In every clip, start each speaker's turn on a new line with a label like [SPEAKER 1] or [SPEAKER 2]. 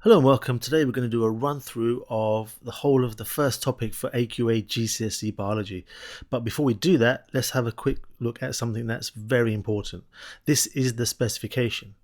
[SPEAKER 1] Hello and welcome. Today we're going to do a run through of the whole of the first topic for AQA GCSE Biology. But before we do that, let's have a quick look at something that's very important. This is the specification.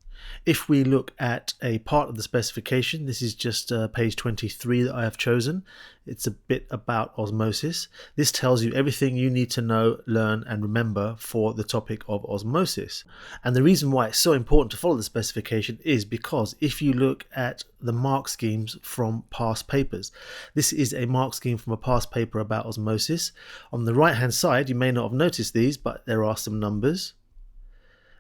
[SPEAKER 1] If we look at a part of the specification, this is just page 23 that I have chosen. It's a bit about osmosis. This tells you everything you need to know, learn and remember for the topic of osmosis. And the reason why it's so important to follow the specification is because if you look at the mark schemes from past papers, this is a mark scheme from a past paper about osmosis. On the right hand side, you may not have noticed these, but there are some numbers,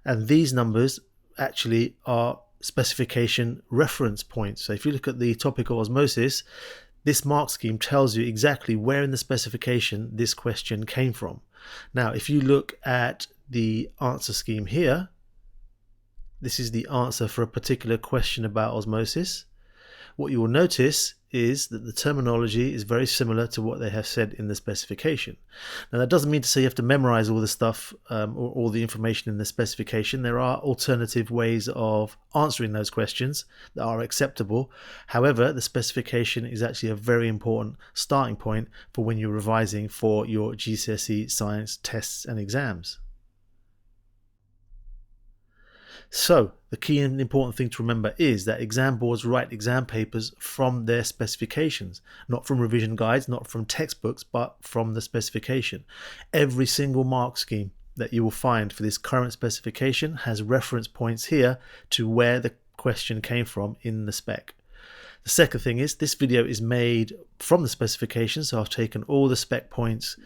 [SPEAKER 1] and these numbers actually are specification reference points. So if you look at the topic of osmosis, this mark scheme tells you exactly where in the specification this question came from. Now, if you look at the answer scheme here, this is the answer for a particular question about osmosis. What you will notice is that the terminology is very similar to what they have said in the specification. Now, that doesn't mean to say you have to memorize all the stuff or all the information in the specification. There are alternative ways of answering those questions that are acceptable. However, the specification is actually a very important starting point for when you're revising for your GCSE Science tests and exams. So the key and important thing to remember is that exam boards write exam papers from their specifications, not from revision guides, not from textbooks, but from the specification. Every single mark scheme that you will find for this current specification has reference points here to where the question came from in the spec. The second thing is this video is made from the specification, so I've taken all the spec points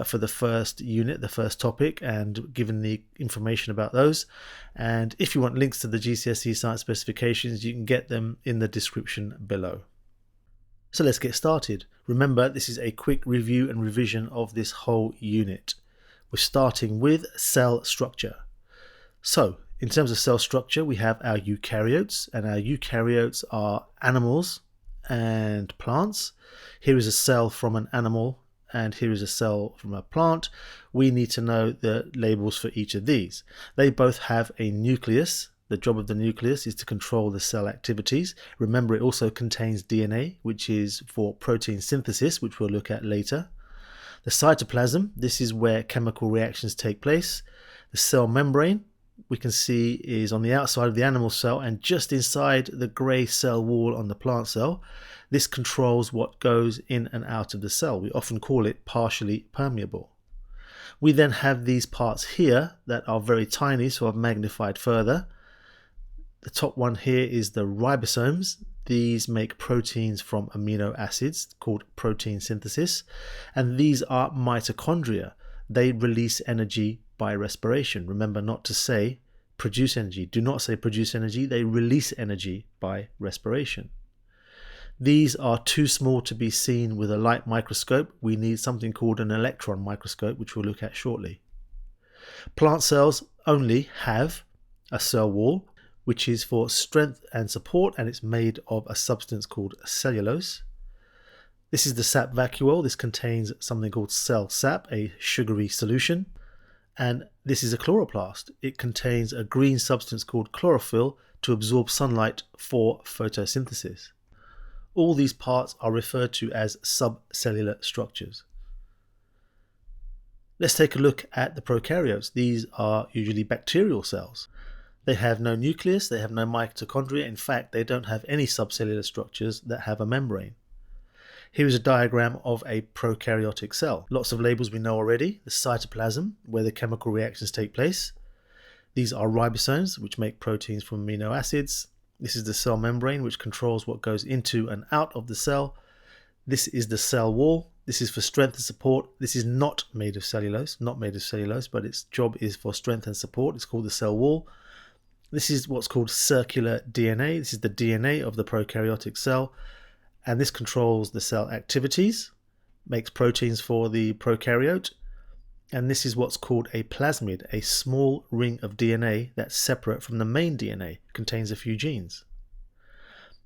[SPEAKER 1] for the first unit, the first topic, and given the information about those. And if you want links to the GCSE Science specifications, you can get them in the description below. So let's get started. Remember, this is a quick review and revision of this whole unit. We're starting with cell structure. So in terms of cell structure, we have our eukaryotes, and our eukaryotes are animals and plants. Here is a cell from an animal, and here is a cell from a plant. We need to know the labels for each of these. They both have a nucleus. The job of the nucleus is to control the cell activities. Remember, it also contains DNA, which is for protein synthesis, which we'll look at later. The cytoplasm, this is where chemical reactions take place. The cell membrane, we can see, is on the outside of the animal cell and just inside the grey cell wall on the plant cell. This controls what goes in and out of the cell. We often call it partially permeable. We then have these parts here that are very tiny, so I've magnified further. The top one here is the ribosomes. These make proteins from amino acids called protein synthesis, and these are mitochondria. They release energy by respiration. Remember not to say produce energy. Do not say produce energy. They release energy by respiration. These are too small to be seen with a light microscope. We need something called an electron microscope, which we'll look at shortly. Plant cells only have a cell wall, which is for strength and support, and it's made of a substance called cellulose. This is the sap vacuole. This contains something called cell sap, a sugary solution. And this is a chloroplast. It contains a green substance called chlorophyll to absorb sunlight for photosynthesis. All these parts are referred to as subcellular structures. Let's take a look at the prokaryotes. These are usually bacterial cells. They have no nucleus, they have no mitochondria. In fact, they don't have any subcellular structures that have a membrane. Here is a diagram of a prokaryotic cell. Lots of labels we know already. The cytoplasm, where the chemical reactions take place. These are ribosomes, which make proteins from amino acids. This is the cell membrane, which controls what goes into and out of the cell. This is the cell wall. This is for strength and support. This is not made of cellulose, but its job is for strength and support. It's called the cell wall. This is what's called circular DNA. This is the DNA of the prokaryotic cell. And this controls the cell activities, makes proteins for the prokaryote. And this is what's called a plasmid, a small ring of DNA that's separate from the main DNA, contains a few genes.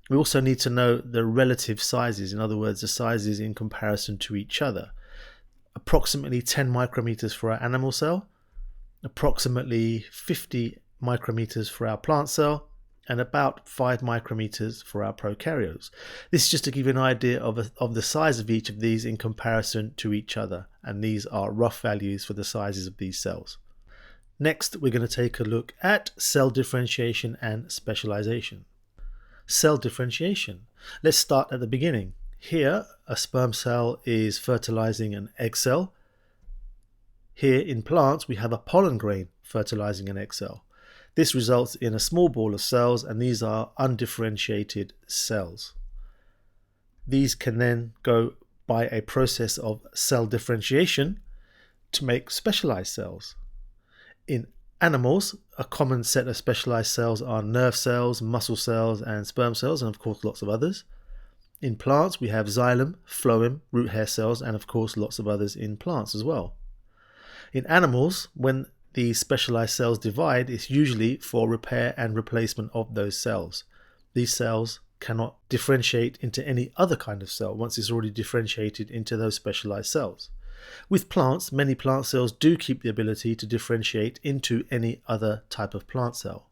[SPEAKER 1] We also need to know the relative sizes, in other words, the sizes in comparison to each other. Approximately 10 micrometers for our animal cell, approximately 50 micrometers for our plant cell, and about 5 micrometers for our prokaryotes. This is just to give you an idea of the size of each of these in comparison to each other, and these are rough values for the sizes of these cells. Next, we're going to take a look at cell differentiation and specialization. Cell differentiation. Let's start at the beginning. Here, a sperm cell is fertilizing an egg cell. Here in plants, we have a pollen grain fertilizing an egg cell. This results in a small ball of cells, and these are undifferentiated cells. These can then go by a process of cell differentiation to make specialized cells. In animals, a common set of specialized cells are nerve cells, muscle cells, and sperm cells, and of course lots of others. In plants, we have xylem, phloem, root hair cells, and of course lots of others in plants as well. In animals, when these specialized cells divide, it's usually for repair and replacement of those cells. These cells cannot differentiate into any other kind of cell once it's already differentiated into those specialized cells. With plants, many plant cells do keep the ability to differentiate into any other type of plant cell.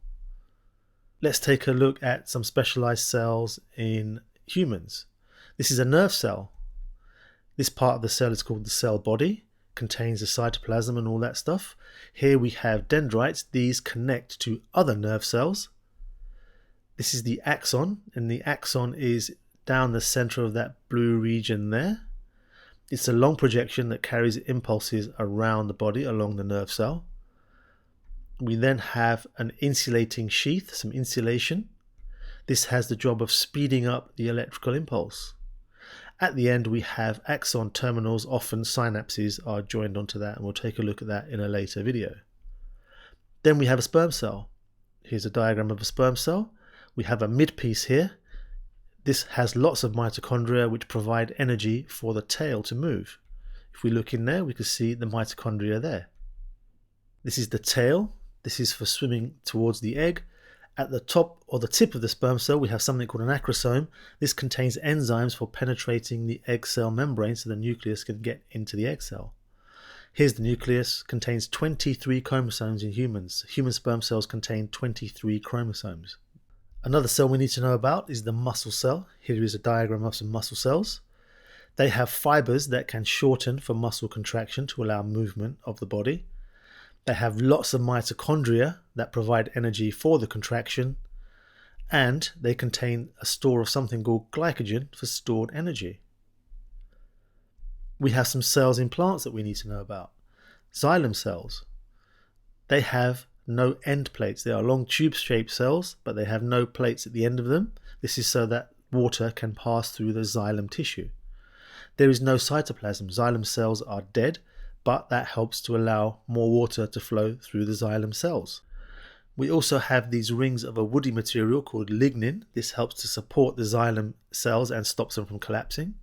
[SPEAKER 1] Let's take a look at some specialized cells in humans. This is a nerve cell. This part of the cell is called the cell body, contains the cytoplasm and all that stuff. Here we have dendrites. These connect to other nerve cells. This is the axon, and the axon is down the center of that blue region there. It's a long projection that carries impulses around the body along the nerve cell. We then have an insulating sheath, some insulation. This has the job of speeding up the electrical impulse. At the end, we have axon terminals. Often synapses are joined onto that, and we'll take a look at that in a later video. Then we have a sperm cell. Here's a diagram of a sperm cell. We have a midpiece here. This has lots of mitochondria which provide energy for the tail to move. If we look in there, we can see the mitochondria there. This is the tail. This is for swimming towards the egg. At the top or the tip of the sperm cell, we have something called an acrosome. This contains enzymes for penetrating the egg cell membrane so the nucleus can get into the egg cell. Here's the nucleus. Contains 23 chromosomes in humans. Human sperm cells contain 23 chromosomes. Another cell we need to know about is the muscle cell. Here is a diagram of some muscle cells. They have fibers that can shorten for muscle contraction to allow movement of the body. They have lots of mitochondria that provide energy for the contraction, and they contain a store of something called glycogen for stored energy. We have some cells in plants that we need to know about. Xylem cells. They have no end plates. They are long tube-shaped cells, but they have no plates at the end of them. This is so that water can pass through the xylem tissue. There is no cytoplasm. Xylem cells are dead, but that helps to allow more water to flow through the xylem cells. We also have these rings of a woody material called lignin. This helps to support the xylem cells and stops them from collapsing.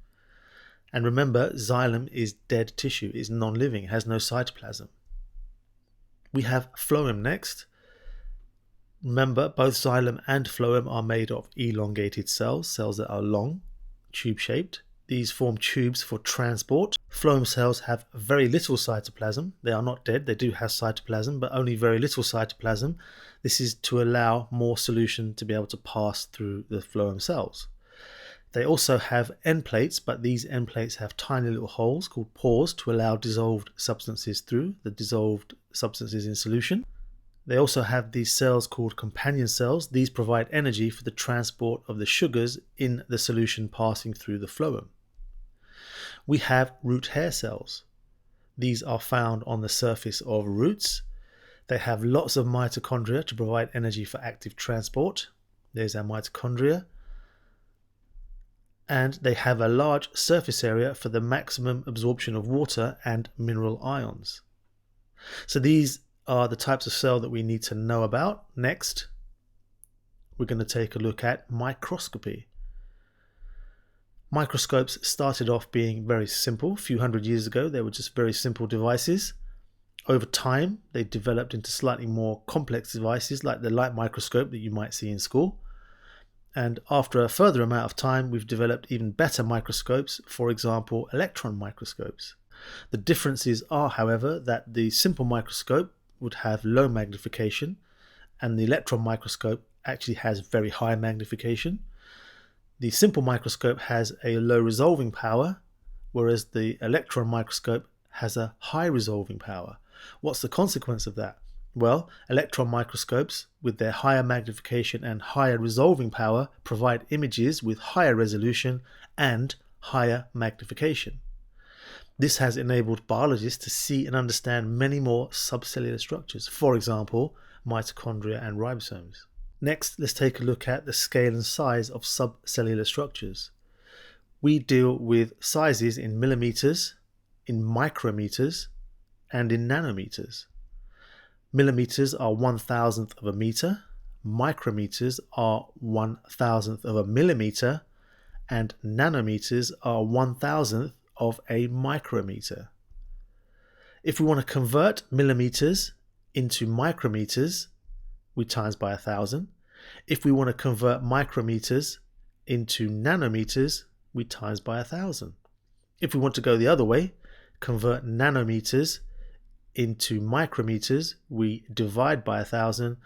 [SPEAKER 1] And remember, xylem is dead tissue, it's non-living, it has no cytoplasm. We have phloem next. Remember, both xylem and phloem are made of elongated cells, cells that are long, tube-shaped. These form tubes for transport. Phloem cells have very little cytoplasm. They are not dead, they do have cytoplasm, but only very little cytoplasm. This is to allow more solution to be able to pass through the phloem cells. They also have end plates, but these end plates have tiny little holes called pores to allow dissolved substances through, the dissolved substances in solution. They also have these cells called companion cells. These provide energy for the transport of the sugars in the solution passing through the phloem. We have root hair cells. These are found on the surface of roots. They have lots of mitochondria to provide energy for active transport. There's our mitochondria. And they have a large surface area for the maximum absorption of water and mineral ions. So these are the types of cell that we need to know about. Next, we're going to take a look at microscopy. Microscopes started off being very simple. A few hundred years ago, they were just very simple devices. Over time, they developed into slightly more complex devices like the light microscope that you might see in school. And after a further amount of time, we've developed even better microscopes, for example, electron microscopes. The differences are, however, that the simple microscope would have low magnification and the electron microscope actually has very high magnification. The simple microscope has a low resolving power, whereas the electron microscope has a high resolving power. What's the consequence of that? Well, electron microscopes, with their higher magnification and higher resolving power, provide images with higher resolution and higher magnification. This has enabled biologists to see and understand many more subcellular structures, for example, mitochondria and ribosomes. Next, let's take a look at the scale and size of subcellular structures. We deal with sizes in millimeters, in micrometers, and in nanometers. Millimeters are 1,000th of a meter, micrometers are 1,000th of a millimeter, and nanometers are 1,000th of a micrometer. If we want to convert millimeters into micrometers, we times by 1,000. If we want to convert micrometers into nanometers, we times by 1,000. If we want to go the other way, convert nanometers into micrometers, we divide by 1,000,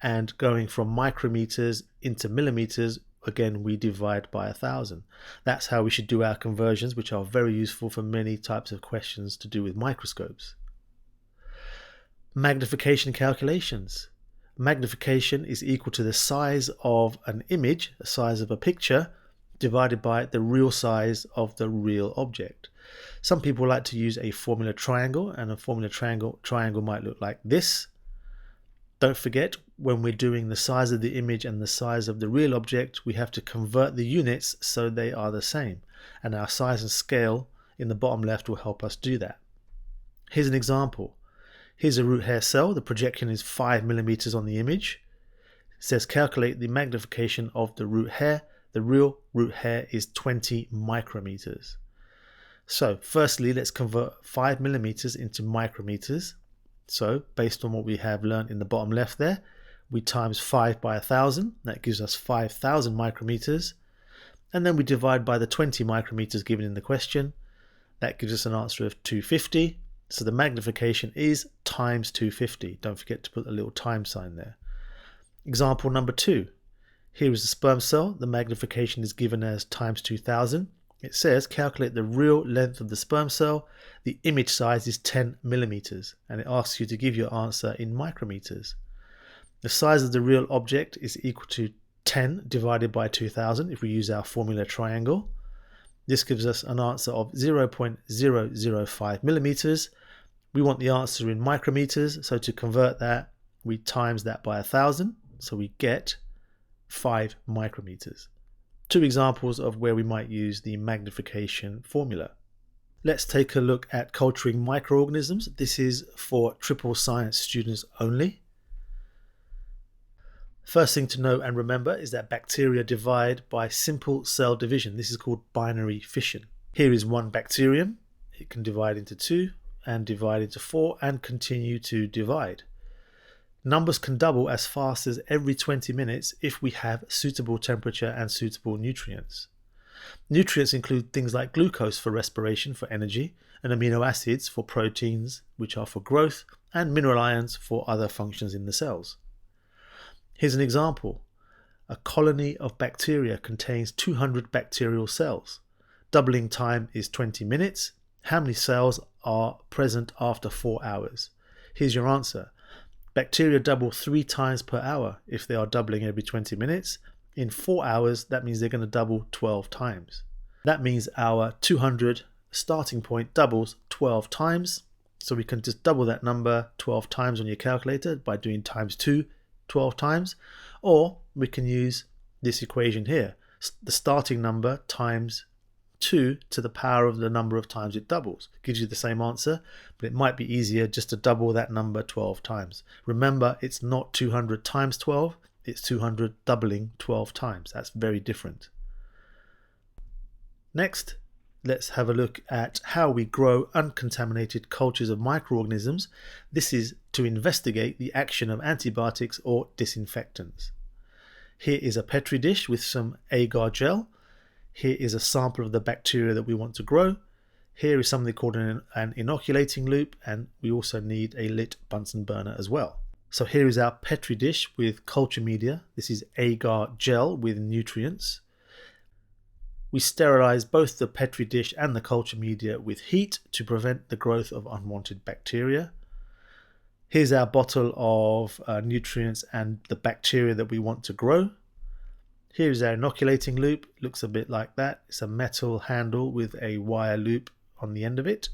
[SPEAKER 1] and going from micrometers into millimeters, again, we divide by 1,000. That's how we should do our conversions, which are very useful for many types of questions to do with microscopes. Magnification calculations. Magnification is equal to the size of an image, the size of a picture, divided by the real size of the real object. Some people like to use a formula triangle, and a formula triangle might look like this. Don't forget, when we're doing the size of the image and the size of the real object, we have to convert the units so they are the same, and our size and scale in the bottom left will help us do that. Here's an example. Here's a root hair cell. The projection is 5 millimeters on the image. It says calculate the magnification of the root hair. The real root hair is 20 micrometers. So firstly, let's convert 5 millimeters into micrometers. So based on what we have learned in the bottom left there, we times 5 by 1,000. That gives us 5,000 micrometers. And then we divide by the 20 micrometers given in the question. That gives us an answer of 250. So the magnification is times 250. Don't forget to put a little time sign there. Example number 2. Here is the sperm cell. The magnification is given as times 2,000. It says calculate the real length of the sperm cell. The image size is 10 millimeters, and it asks you to give your answer in micrometers. The size of the real object is equal to 10 divided by 2,000 if we use our formula triangle. This gives us an answer of 0.005 millimeters. We want the answer in micrometers, so to convert that, we times that by 1,000, so we get 5 micrometers. 2 examples of where we might use the magnification formula. Let's take a look at culturing microorganisms. This is for triple science students only. First thing to know and remember is that bacteria divide by simple cell division. This is called binary fission. Here is one bacterium. It can divide into 2 and divide into 4 and continue to divide. Numbers can double as fast as every 20 minutes if we have suitable temperature and suitable nutrients. Nutrients include things like glucose for respiration for energy, and amino acids for proteins, which are for growth, and mineral ions for other functions in the cells. Here's an example. A colony of bacteria contains 200 bacterial cells. Doubling time is 20 minutes. How many cells are present after 4 hours? Here's your answer. Bacteria double 3 times per hour if they are doubling every 20 minutes. In 4 hours, that means they're going to double 12 times. That means our 200 starting point doubles 12 times. So we can just double that number 12 times on your calculator by doing times 2 12 times. Or we can use this equation here. The starting number times 2 to the power of the number of times it doubles. Gives you the same answer, but it might be easier just to double that number 12 times. Remember, it's not 200 times 12, it's 200 doubling 12 times. That's very different. Next, let's have a look at how we grow uncontaminated cultures of microorganisms. This is to investigate the action of antibiotics or disinfectants. Here is a Petri dish with some agar gel. Here is a sample of the bacteria that we want to grow. Here is something called an inoculating loop, and we also need a lit Bunsen burner as well. So here is our Petri dish with culture media. This is agar gel with nutrients. We sterilize both the Petri dish and the culture media with heat to prevent the growth of unwanted bacteria. Here's our bottle of nutrients and the bacteria that we want to grow. Here's our inoculating loop. It looks a bit like that. It's a metal handle with a wire loop on the end of it.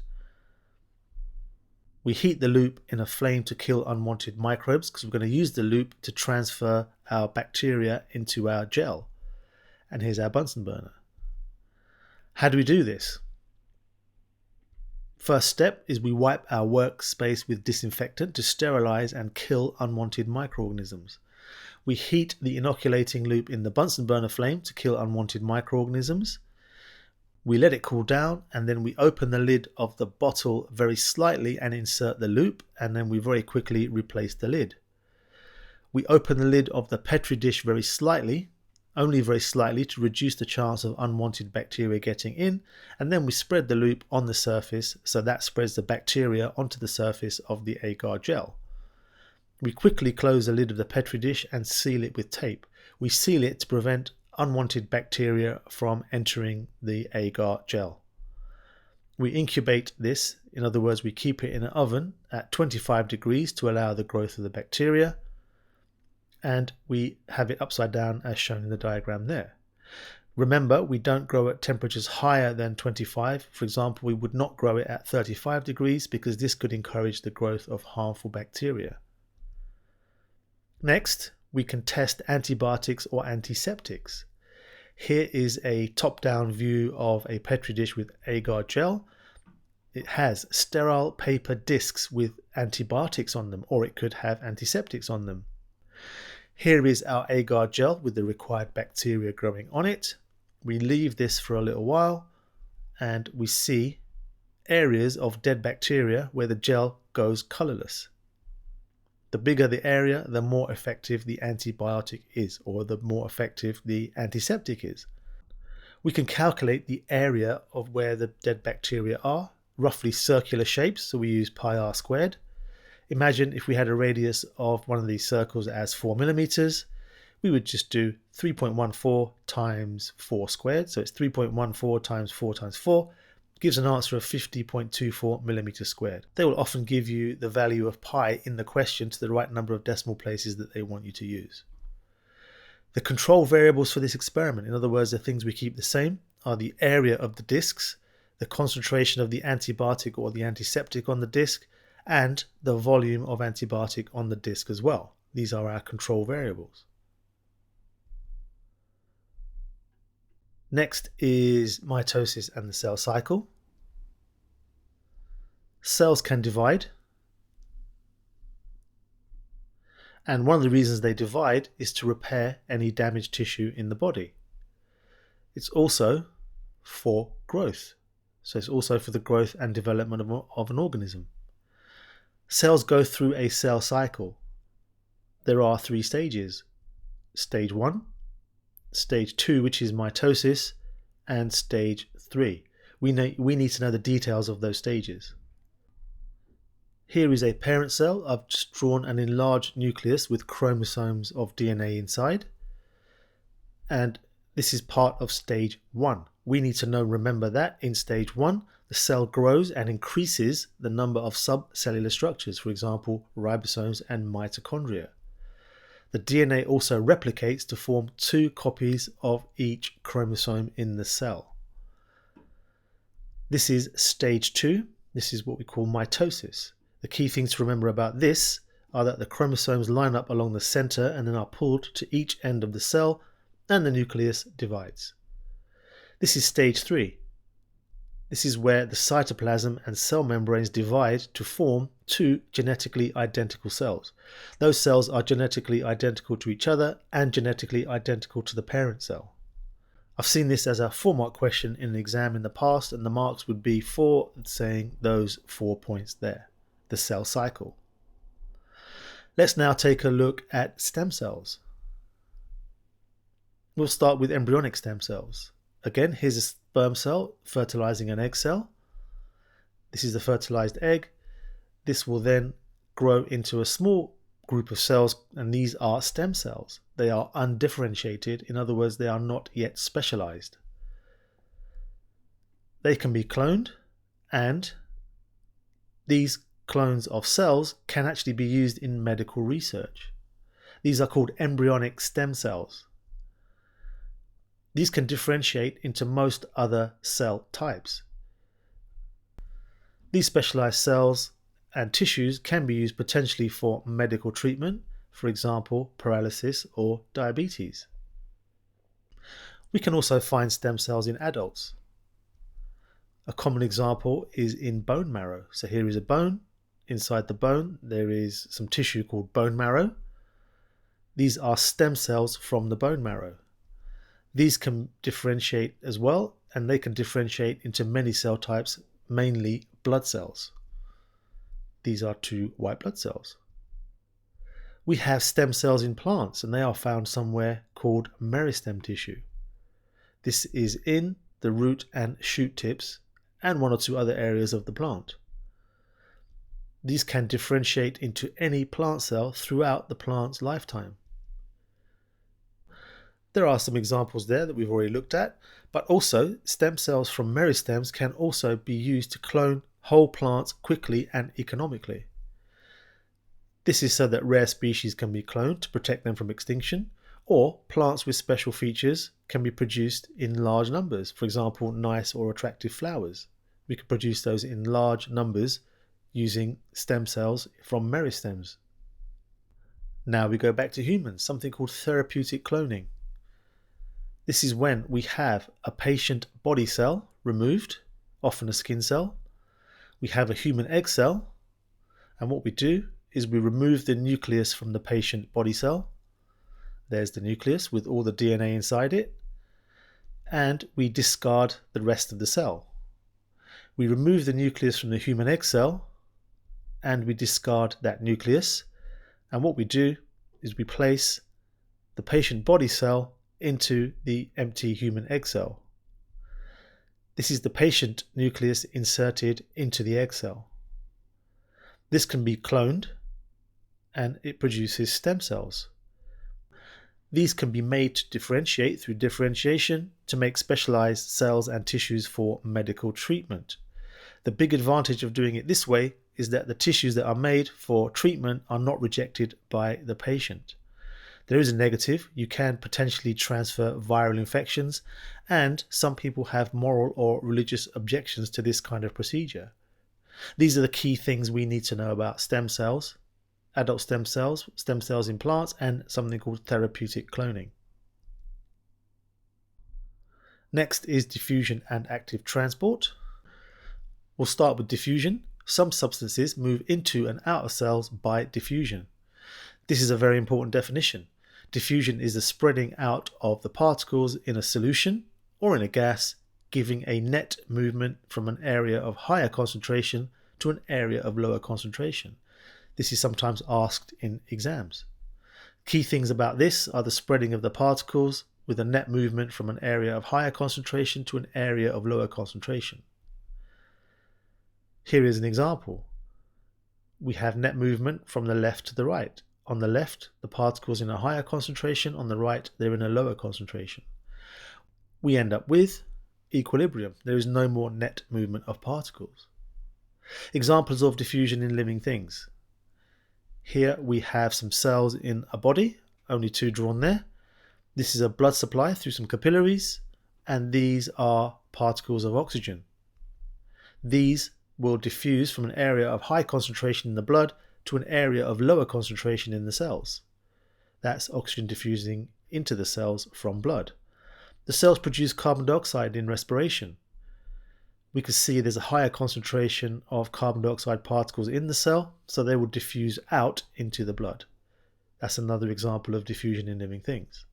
[SPEAKER 1] We heat the loop in a flame to kill unwanted microbes because we're going to use the loop to transfer our bacteria into our gel. And here's our Bunsen burner. How do we do this? First step is we wipe our workspace with disinfectant to sterilize and kill unwanted microorganisms. We heat the inoculating loop in the Bunsen burner flame to kill unwanted microorganisms. We let it cool down, and then we open the lid of the bottle very slightly and insert the loop, and then we very quickly replace the lid. We open the lid of the Petri dish very slightly, only very slightly, to reduce the chance of unwanted bacteria getting in, and then we spread the loop on the surface so that spreads the bacteria onto the surface of the agar gel. We quickly close the lid of the Petri dish and seal it with tape. We seal it to prevent unwanted bacteria from entering the agar gel. We incubate this, in other words, we keep it in an oven at 25 degrees to allow the growth of the bacteria, and we have it upside down as shown in the diagram there. Remember, we don't grow at temperatures higher than 25. For example, we would not grow it at 35 degrees because this could encourage the growth of harmful bacteria. Next, we can test antibiotics or antiseptics. Here is a top-down view of a Petri dish with agar gel. It has sterile paper discs with antibiotics on them, or it could have antiseptics on them. Here is our agar gel with the required bacteria growing on it. We leave this for a little while and we see areas of dead bacteria where the gel goes colorless. The bigger the area, the more effective the antibiotic is, or the more effective the antiseptic is. We can calculate the area of where the dead bacteria are, roughly circular shapes, so we use pi r squared. Imagine if we had a radius of one of these circles as 4 millimeters, we would just do 3.14 times 4 squared, so it's 3.14 times 4 times 4, gives an answer of 50.24 millimeters squared. They will often give you the value of pi in the question to the right number of decimal places that they want you to use. The control variables for this experiment, in other words, the things we keep the same, are the area of the discs, the concentration of the antibiotic or the antiseptic on the disc, and the volume of antibiotic on the disc as well. These are our control variables. Next is mitosis and the cell cycle. Cells can divide, and one of the reasons they divide is to repair any damaged tissue in the body. It's also for growth, so it's also for the growth and development of an organism. Cells go through a cell cycle. There are 3 stages: stage 1, stage 2, which is mitosis, and stage 3. We need to know the details of those stages. Here is a parent cell. I've just drawn an enlarged nucleus with chromosomes of DNA inside, and this is part of stage 1. We need to remember that in stage 1, the cell grows and increases the number of subcellular structures, for example, ribosomes and mitochondria. The DNA also replicates to form 2 copies of each chromosome in the cell. This is stage 2. This is what we call mitosis. The key things to remember about this are that the chromosomes line up along the center and then are pulled to each end of the cell, and the nucleus divides. This is stage 3. This is where the cytoplasm and cell membranes divide to form 2 genetically identical cells. Those cells are genetically identical to each other and genetically identical to the parent cell. I've seen this as a 4-mark question in an exam in the past, and the marks would be for saying those 4 points there, the cell cycle. Let's now take a look at stem cells. We'll start with embryonic stem cells. Again, here's a sperm cell fertilizing an egg cell. This is the fertilized egg. This will then grow into a small group of cells, and these are stem cells. They are undifferentiated, in other words, they are not yet specialized. They can be cloned, and these clones of cells can actually be used in medical research. These are called embryonic stem cells. These can differentiate into most other cell types. These specialized cells and tissues can be used potentially for medical treatment, for example, paralysis or diabetes. We can also find stem cells in adults. A common example is in bone marrow. So here is a bone. Inside the bone there is some tissue called bone marrow. These are stem cells from the bone marrow. These can differentiate as well, and they can differentiate into many cell types, mainly blood cells. These are 2 white blood cells. We have stem cells in plants, and they are found somewhere called meristem tissue. This is in the root and shoot tips and 1 or 2 other areas of the plant. These can differentiate into any plant cell throughout the plant's lifetime. There are some examples there that we've already looked at, but also stem cells from meristems can also be used to clone whole plants quickly and economically. This is so that rare species can be cloned to protect them from extinction, or plants with special features can be produced in large numbers. For example, nice or attractive flowers. We can produce those in large numbers using stem cells from meristems. Now we go back to humans, something called therapeutic cloning. This is when we have a patient body cell removed, often a skin cell. We have a human egg cell, and what we do is we remove the nucleus from the patient body cell. There's the nucleus with all the DNA inside it, and we discard the rest of the cell. We remove the nucleus from the human egg cell, and we discard that nucleus, and what we do is we place the patient body cell into the empty human egg cell. This is the patient nucleus inserted into the egg cell. This can be cloned, and it produces stem cells. These can be made to differentiate through differentiation to make specialized cells and tissues for medical treatment. The big advantage of doing it this way is that the tissues that are made for treatment are not rejected by the patient. There is a negative. You can potentially transfer viral infections, and some people have moral or religious objections to this kind of procedure. These are the key things we need to know about stem cells, adult stem cells in plants, and something called therapeutic cloning. Next is diffusion and active transport. We'll start with diffusion. Some substances move into and out of cells by diffusion. This is a very important definition. Diffusion is the spreading out of the particles in a solution or in a gas, giving a net movement from an area of higher concentration to an area of lower concentration. This is sometimes asked in exams. Key things about this are the spreading of the particles with a net movement from an area of higher concentration to an area of lower concentration. Here is an example. We have net movement from the left to the right. On the left, the particles in a higher concentration. On the right, they're in a lower concentration. We end up with equilibrium. There is no more net movement of particles. Examples of diffusion in living things. Here we have some cells in a body, only 2 drawn there. This is a blood supply through some capillaries, and these are particles of oxygen. These will diffuse from an area of high concentration in the blood to an area of lower concentration in the cells. That's oxygen diffusing into the cells from blood. The cells produce carbon dioxide in respiration. We can see there's a higher concentration of carbon dioxide particles in the cell, so they will diffuse out into the blood. That's another example of diffusion in living things.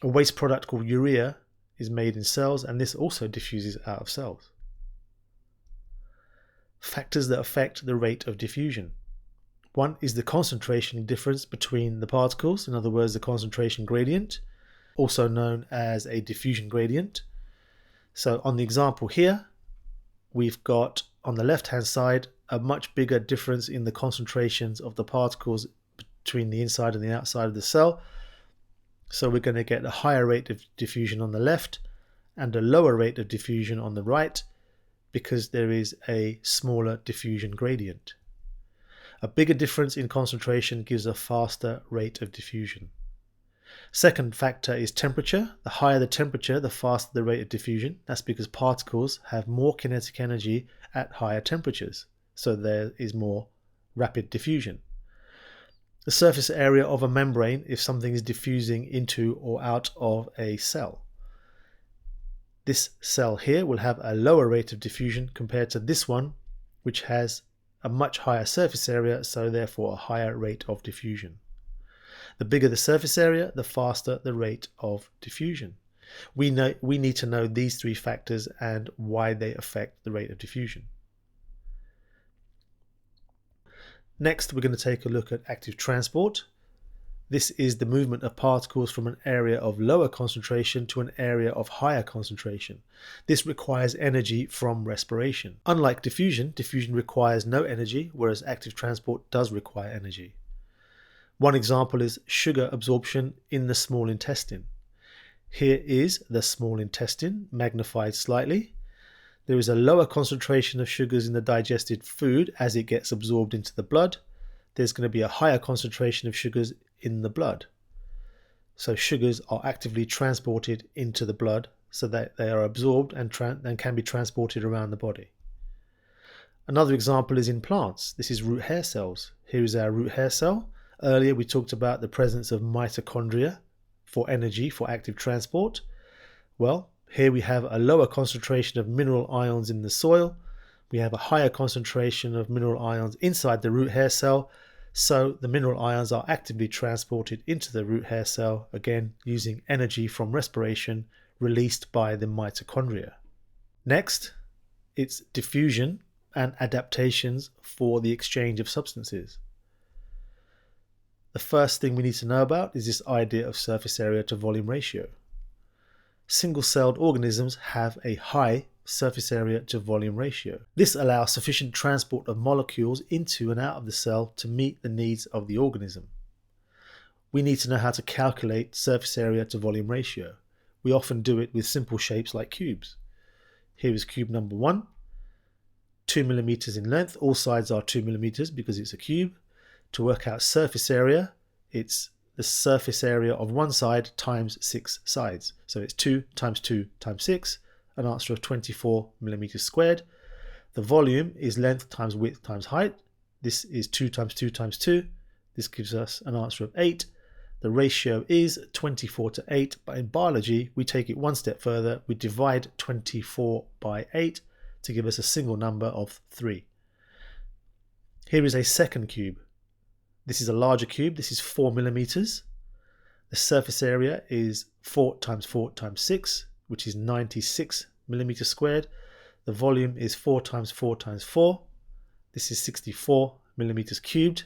[SPEAKER 1] A waste product called urea is made in cells, and this also diffuses out of cells. Factors that affect the rate of diffusion. One is the concentration difference between the particles, in other words, the concentration gradient, also known as a diffusion gradient. So on the example here, we've got on the left hand side a much bigger difference in the concentrations of the particles between the inside and the outside of the cell. So we're going to get a higher rate of diffusion on the left and a lower rate of diffusion on the right because there is a smaller diffusion gradient. A bigger difference in concentration gives a faster rate of diffusion. Second factor is temperature. The higher the temperature, the faster the rate of diffusion. That's because particles have more kinetic energy at higher temperatures, so there is more rapid diffusion. The surface area of a membrane if something is diffusing into or out of a cell. This cell here will have a lower rate of diffusion compared to this one, which has a much higher surface area, so therefore a higher rate of diffusion. The bigger the surface area, the faster the rate of diffusion. We need to know these three factors and why they affect the rate of diffusion. Next, we're going to take a look at active transport. This is the movement of particles from an area of lower concentration to an area of higher concentration. This requires energy from respiration. Unlike diffusion, diffusion requires no energy, whereas active transport does require energy. One example is sugar absorption in the small intestine. Here is the small intestine, magnified slightly. There is a lower concentration of sugars in the digested food as it gets absorbed into the blood. There's going to be a higher concentration of sugars in the blood. So sugars are actively transported into the blood so that they are absorbed and can be transported around the body. Another example is in plants. This is root hair cells. Here is our root hair cell. Earlier we talked about the presence of mitochondria for energy for active transport. Well, here we have a lower concentration of mineral ions in the soil. We have a higher concentration of mineral ions inside the root hair cell, so the mineral ions are actively transported into the root hair cell, again using energy from respiration released by the mitochondria. Next, it's diffusion and adaptations for the exchange of substances. The first thing we need to know about is this idea of surface area to volume ratio. Single-celled organisms have a high surface area to volume ratio. This allows sufficient transport of molecules into and out of the cell to meet the needs of the organism. We need to know how to calculate surface area to volume ratio. We often do it with simple shapes like cubes. Here is cube number 1, 2 millimeters in length. All sides are 2 millimeters because it's a cube. To work out surface area, it's the surface area of one side times 6 sides. So it's 2 times 2 times 6, an answer of 24 millimeters squared. The volume is length times width times height. This is 2 times 2 times 2. This gives us an answer of 8. The ratio is 24 to 8, but in biology we take it one step further. We divide 24 by 8 to give us a single number of 3. Here is a second cube. This is a larger cube. This is 4 millimeters. The surface area is 4 times 4 times 6, which is 96 millimeters squared. The volume is 4 times 4 times 4. This is 64 millimeters cubed.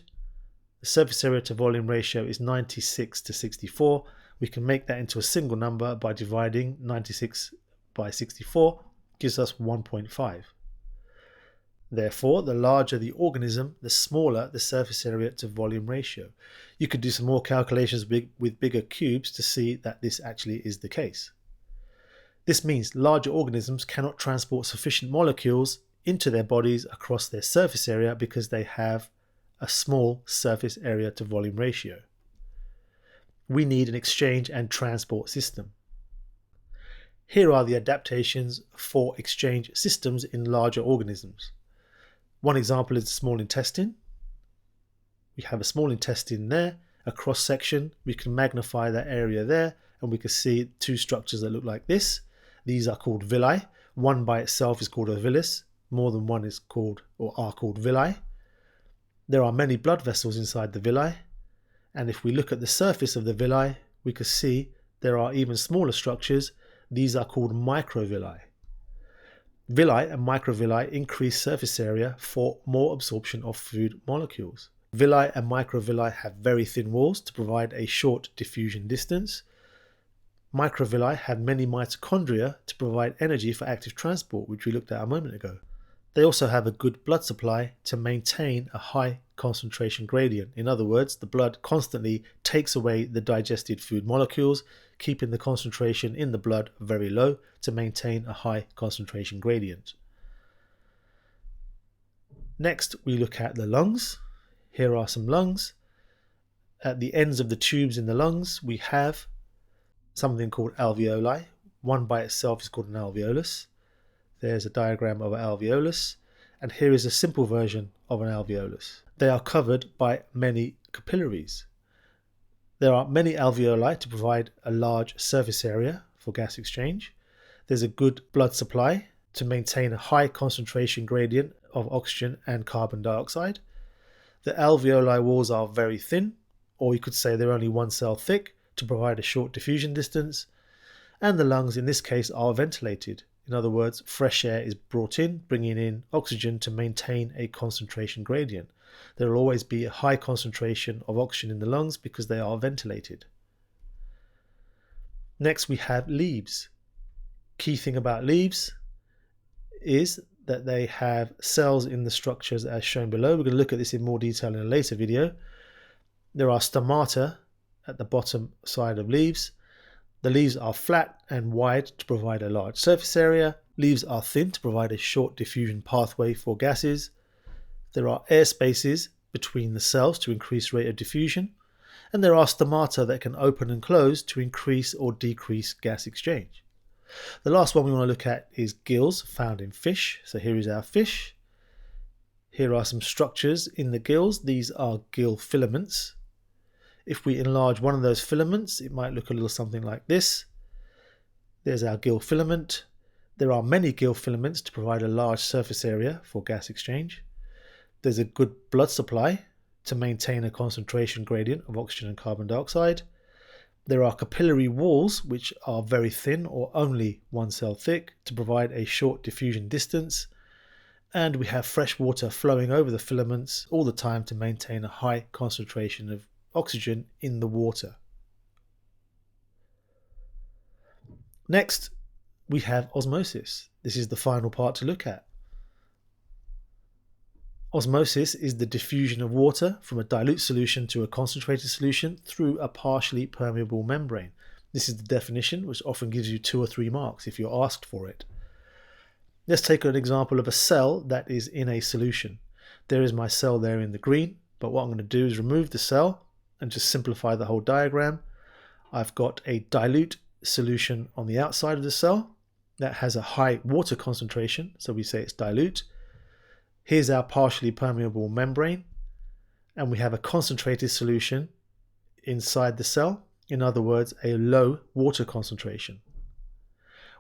[SPEAKER 1] The surface area to volume ratio is 96 to 64. We can make that into a single number by dividing 96 by 64. Gives us 1.5. Therefore, the larger the organism, the smaller the surface area to volume ratio. You could do some more calculations with bigger cubes to see that this actually is the case. This means larger organisms cannot transport sufficient molecules into their bodies across their surface area because they have a small surface area to volume ratio. We need an exchange and transport system. Here are the adaptations for exchange systems in larger organisms. One example is the small intestine. We have a small intestine there, a cross section. We can magnify that area there and we can see two structures that look like this. These are called villi. One by itself is called a villus. More than one is called or are called villi. There are many blood vessels inside the villi, and if we look at the surface of the villi, we can see there are even smaller structures. These are called microvilli. Villi and microvilli increase surface area for more absorption of food molecules. Villi and microvilli have very thin walls to provide a short diffusion distance. Microvilli have many mitochondria to provide energy for active transport, which we looked at a moment ago. They also have a good blood supply to maintain a high concentration gradient. In other words, the blood constantly takes away the digested food molecules, keeping the concentration in the blood very low to maintain a high concentration gradient. Next, we look at the lungs. Here are some lungs. At the ends of the tubes in the lungs, we have something called alveoli. One by itself is called an alveolus. There's a diagram of an alveolus, and here is a simple version of an alveolus. They are covered by many capillaries. There are many alveoli to provide a large surface area for gas exchange. There's a good blood supply to maintain a high concentration gradient of oxygen and carbon dioxide. The alveoli walls are very thin, or you could say they're only one cell thick to provide a short diffusion distance. And the lungs in this case are ventilated. In other words, fresh air is brought in, bringing in oxygen to maintain a concentration gradient. There will always be a high concentration of oxygen in the lungs because they are ventilated. Next, we have leaves. Key thing about leaves is that they have cells in the structures as shown below. We're going to look at this in more detail in a later video. There are stomata at the bottom side of leaves. The leaves are flat and wide to provide a large surface area. Leaves are thin to provide a short diffusion pathway for gases. There are air spaces between the cells to increase rate of diffusion. And there are stomata that can open and close to increase or decrease gas exchange. The last one we want to look at is gills found in fish. So here is our fish. Here are some structures in the gills. These are gill filaments. If we enlarge one of those filaments, it might look a little something like this. There's our gill filament. There are many gill filaments to provide a large surface area for gas exchange. There's a good blood supply to maintain a concentration gradient of oxygen and carbon dioxide. There are capillary walls which are very thin or only one cell thick to provide a short diffusion distance. And we have fresh water flowing over the filaments all the time to maintain a high concentration of oxygen in the water. Next, we have osmosis. This is the final part to look at. Osmosis is the diffusion of water from a dilute solution to a concentrated solution through a partially permeable membrane. This is the definition, which often gives you 2 or 3 marks if you're asked for it. Let's take an example of a cell that is in a solution. There is my cell there in the green, but what I'm going to do is remove the cell and just simplify the whole diagram. I've got a dilute solution on the outside of the cell that has a high water concentration, so we say it's dilute. Here's our partially permeable membrane, and we have a concentrated solution inside the cell. In other words, a low water concentration.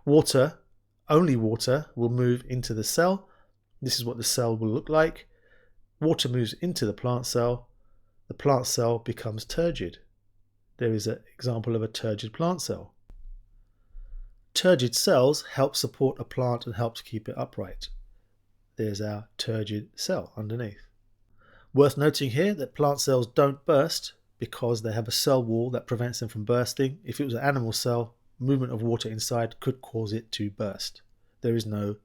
[SPEAKER 1] Water, only water, will move into the cell. This is what the cell will look like. Water moves into the plant cell. The plant cell becomes turgid. There is an example of a turgid plant cell. Turgid cells help support a plant and help to keep it upright. There's our turgid cell underneath. Worth noting here that plant cells don't burst because they have a cell wall that prevents them from bursting. If it was an animal cell, movement of water inside could cause it to burst. There is no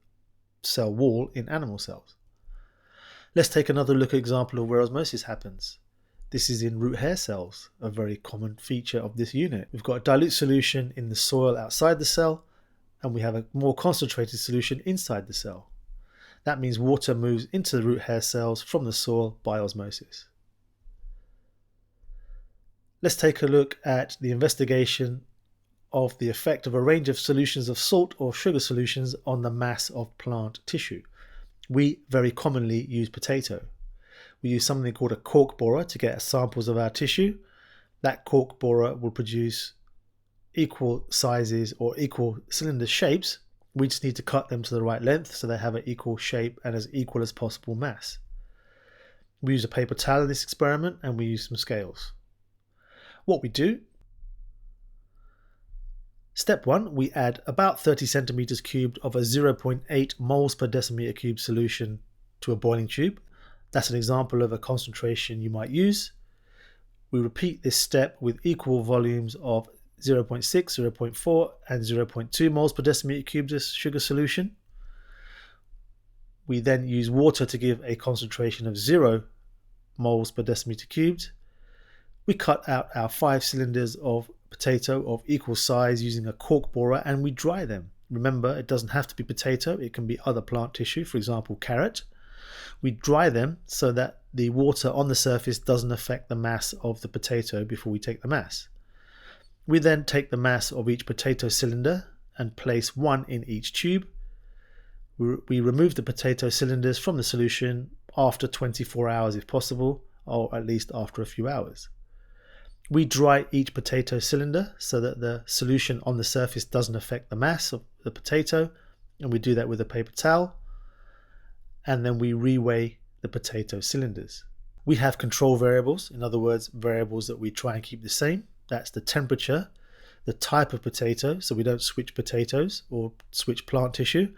[SPEAKER 1] cell wall in animal cells. Let's take another look at an example of where osmosis happens. This is in root hair cells, a very common feature of this unit. We've got a dilute solution in the soil outside the cell, and we have a more concentrated solution inside the cell. That means water moves into the root hair cells from the soil by osmosis. Let's take a look at the investigation of the effect of a range of solutions of salt or sugar solutions on the mass of plant tissue. We very commonly use potato. We use something called a cork borer to get samples of our tissue. That cork borer will produce equal sizes or equal cylinder shapes. We just need to cut them to the right length so they have an equal shape and as equal as possible mass. We use a paper towel in this experiment, and we use some scales. What we do: step 1, we add about 30 centimeters cubed of a 0.8 moles per decimeter cube solution to a boiling tube. That's an example of a concentration you might use. We repeat this step with equal volumes of 0.6, 0.4 and 0.2 moles per decimeter cubed of sugar solution. We then use water to give a concentration of 0 moles per decimeter cubed. We cut out our 5 cylinders of potato of equal size using a cork borer, and we dry them. Remember, it doesn't have to be potato, it can be other plant tissue, for example carrot. We dry them so that the water on the surface doesn't affect the mass of the potato before we take the mass. We then take the mass of each potato cylinder and place one in each tube. We remove the potato cylinders from the solution after 24 hours if possible, or at least after a few hours. We dry each potato cylinder so that the solution on the surface doesn't affect the mass of the potato, and we do that with a paper towel. And then we reweigh the potato cylinders. We have control variables, in other words, variables that we try and keep the same. That's the temperature, the type of potato, so we don't switch potatoes or switch plant tissue,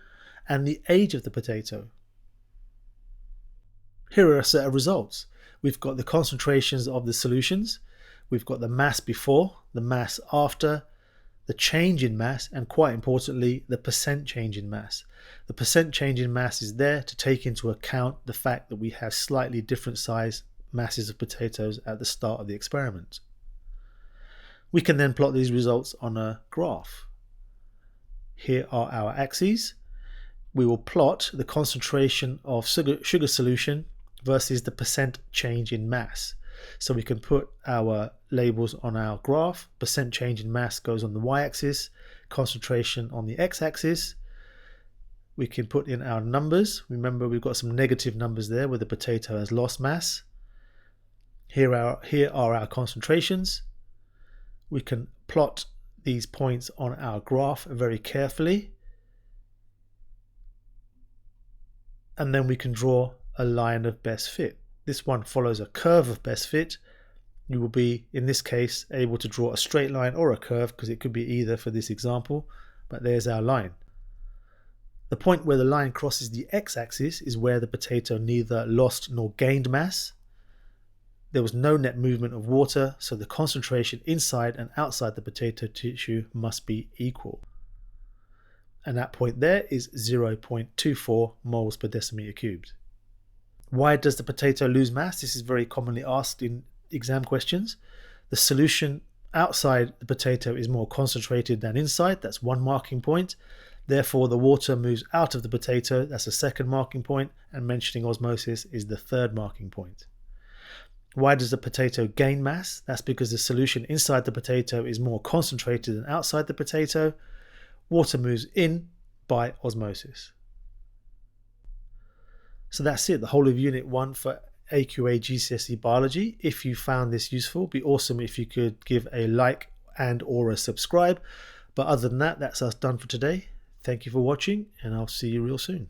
[SPEAKER 1] and the age of the potato. Here are a set of results. We've got the concentrations of the solutions, we've got the mass before, the mass after, the change in mass, and quite importantly, the percent change in mass. The percent change in mass is there to take into account the fact that we have slightly different size masses of potatoes at the start of the experiment. We can then plot these results on a graph. Here are our axes. We will plot the concentration of sugar solution versus the percent change in mass. So we can put our labels on our graph. Percent change in mass goes on the y-axis, concentration on the x-axis. We can put in our numbers. Remember, we've got some negative numbers there where the potato has lost mass. Here are our concentrations. We can plot these points on our graph very carefully. And then we can draw a line of best fit. This one follows a curve of best fit. You will be, in this case, able to draw a straight line or a curve, because it could be either for this example, but there's our line. The point where the line crosses the x-axis is where the potato neither lost nor gained mass. There was no net movement of water, so the concentration inside and outside the potato tissue must be equal. And that point there is 0.24 moles per decimeter cubed. Why does the potato lose mass? This is very commonly asked in exam questions. The solution outside the potato is more concentrated than inside. That's one marking point. Therefore, the water moves out of the potato. That's the second marking point. And mentioning osmosis is the third marking point. Why does the potato gain mass? That's because the solution inside the potato is more concentrated than outside the potato. Water moves in by osmosis. So that's it, the whole of Unit 1 for AQA GCSE Biology. If you found this useful, it'd be awesome if you could give a like and or a subscribe. But other than that, that's us done for today. Thank you for watching, and I'll see you real soon.